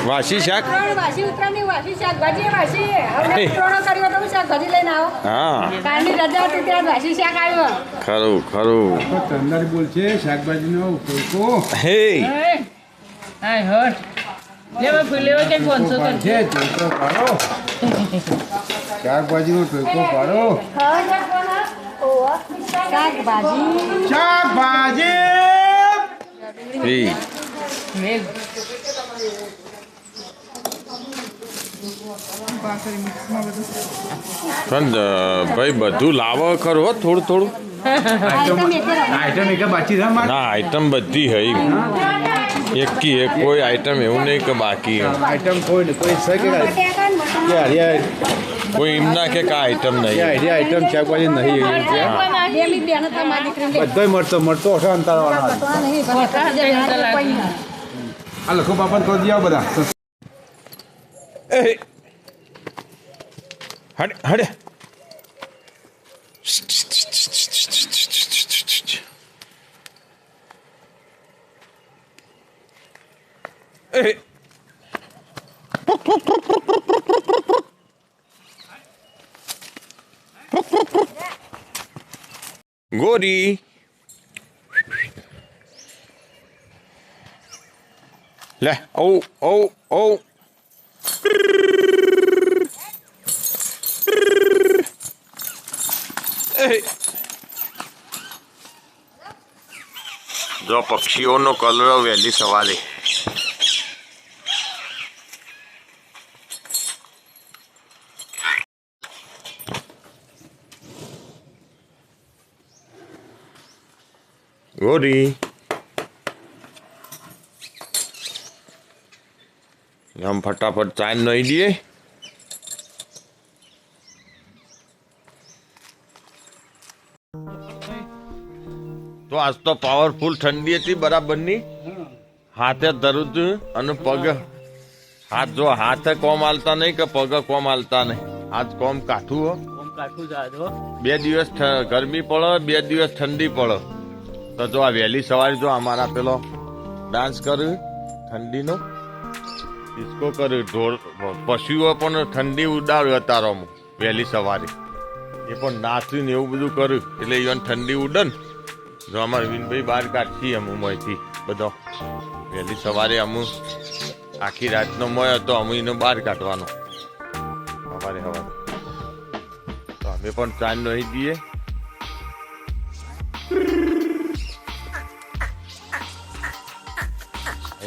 વાસી શાક વાસી ઉતરાની વાસી શાકભાજી વાસી હવે ઉતરાણો કર્યો તો શાકભાજી લઈને આવો. હા કાલની રજા હતી ત્યાં વાસી શાક આવ્યો. ખરું ખરું ચંદર બોલ છે શાકભાજીનો ટોકો હે હાય હટ લેવા ફૂલેવા કે 500 છે ટોકો પાડો શાકભાજીનો ટોકો પાડો શાકભાજી હે મેલ પણ ભાઈ બધું લાવો ખરું હો થોડું થોડું આઈટમ એક બાકી છે ના આઈટમ બધી હઈ એકી એક કોઈ આઈટમ એવું નહીં કે બાકી આઈટમ કોઈ ને કોઈ છે કે હરિયા કોઈ એમ ના કે કા આઈટમ નહીં હરિયા આઈટમ શાકભાજી નહીં બધોય મળતો હશે અંતરવાળા આ લખો બાપા કરી દે બધા એ હડે હડે એ ગોરી લે ઓ ઓ ઓ જો પક્ષીઓનો કલરવ વહેલી સવારે ગોરી हम फटाफट चाय नहीं दिए तो आज तो पावरफुल ठंडी थी बराबरनी हाथे दर्द अनु पग हाथ जो हाथ कोम आलता नहीं के पग कोम आलता नहीं आज कोम काठू हो बे दिवस गर्मी पड़ो बे दिवस ठंडी पड़ो तो जो आ वहेली सवारे जो हमारा पेलो डांस कर ठंडी नो इसको कर ढोर पशुओ पण ठंडी उडाड्यो अतारोम वहेली सवारे એ પણ નાચીને એવું બધું કર્યું એટલે ઈવન ઠંડી ઉડે ને જો અમારે વિનભાઈ બહાર કાઢીએ અમુ મોયથી બધો વહેલી સવારે અમુ આખી રાતનો મોય હતો અમુ એનો બહાર કાઢવાનો સવારે સવારે તો અમે પણ ચાંદ નહીં દઈએ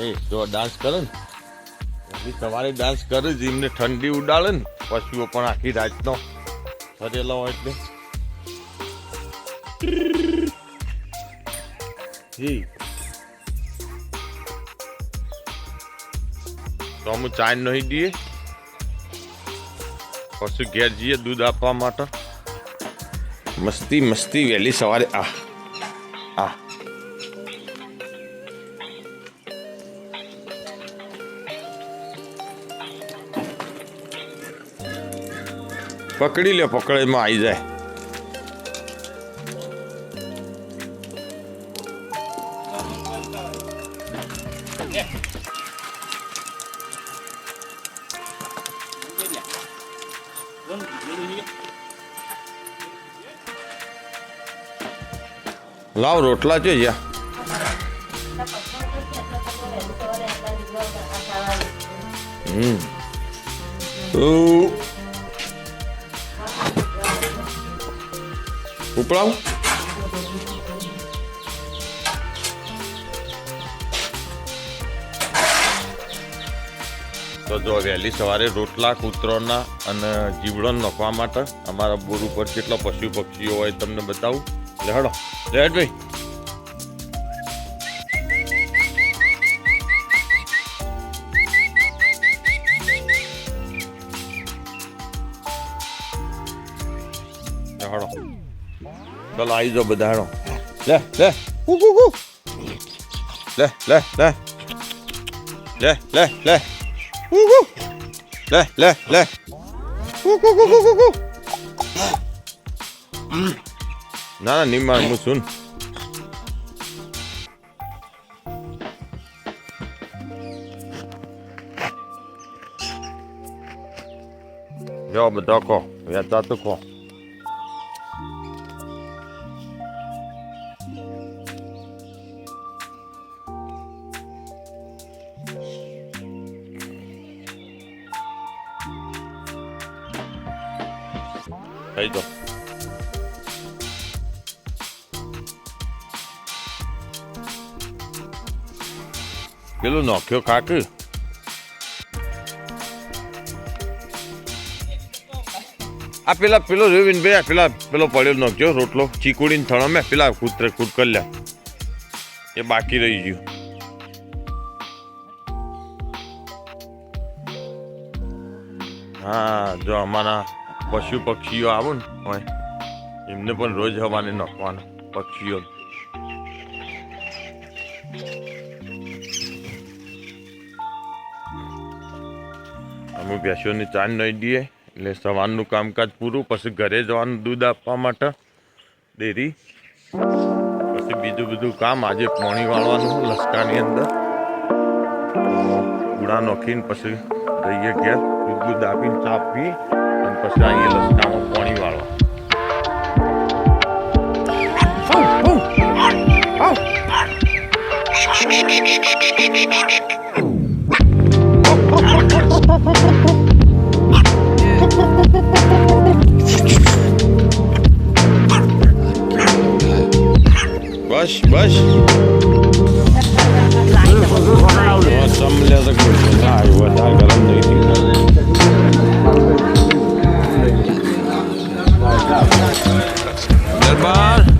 એ જો ડાન્સ કરે ને વહેલી સવારે ડાન્સ કરે જ એમને ઠંડી ઉડાડે ને પશુઓ પણ આખી રાતનો ફરેલો હોય એટલે તો અમે ચાય નહીં દઈએ પછી ઘેર જઈએ દૂધ આપવા માટે મસ્તી મસ્તી વહેલી સવારે આ પકડી લે પકડેમાં આવી જાય લાવ રોટલા છે જ્યાં ઉપડાવ તો જો વહેલી સવારે રોટલા કૂતરોના અને જીવડો નાખવા માટે અમારા બોર ઉપર કેટલા પશુ પક્ષીઓ હોય તમને બતાવું એટલે હડો લેટ ભાઈ હળો ચલો આવી જાઓ બધા હળો લે લે કુ કુ કુ લે લે લે લે લે લે કુ કુ લે લે લે કુ કુ કુ કુ કુ ના ના નિમ્મા હું સુન જો બધા કહો વેચા તો કહો થઈ જાઓ પેલું નાખ્યો કાક આ પેલો રેવીન ભાઈ પેલો પડ્યો નાખજો રોટલો ચીકુડીને થણો મેં પેલા કૂદ કરી લ્યા એ બાકી રહી ગયું હા જો અમારા પશુ પક્ષીઓ આવે ને હોય એમને પણ રોજ હવાને નાખવાના પક્ષીઓ અમે ભેંસોની ચાંદ નહીં દઈએ એટલે સવારનું કામકાજ પૂરું પછી ઘરે જવાનું દૂધ આપવા માટે ડેરી પછી બીજું બધું કામ આજે પાણી વાળવાનું લસકાની અંદર કૂડા નાખીને પછી જઈએ ઘેર દૂધ આપીને ચા પી અને પછી આવીએ લસકામાં પાણી વાળવા બસ બસ સમલે તો વધારે ગરમ નહીં દરબાર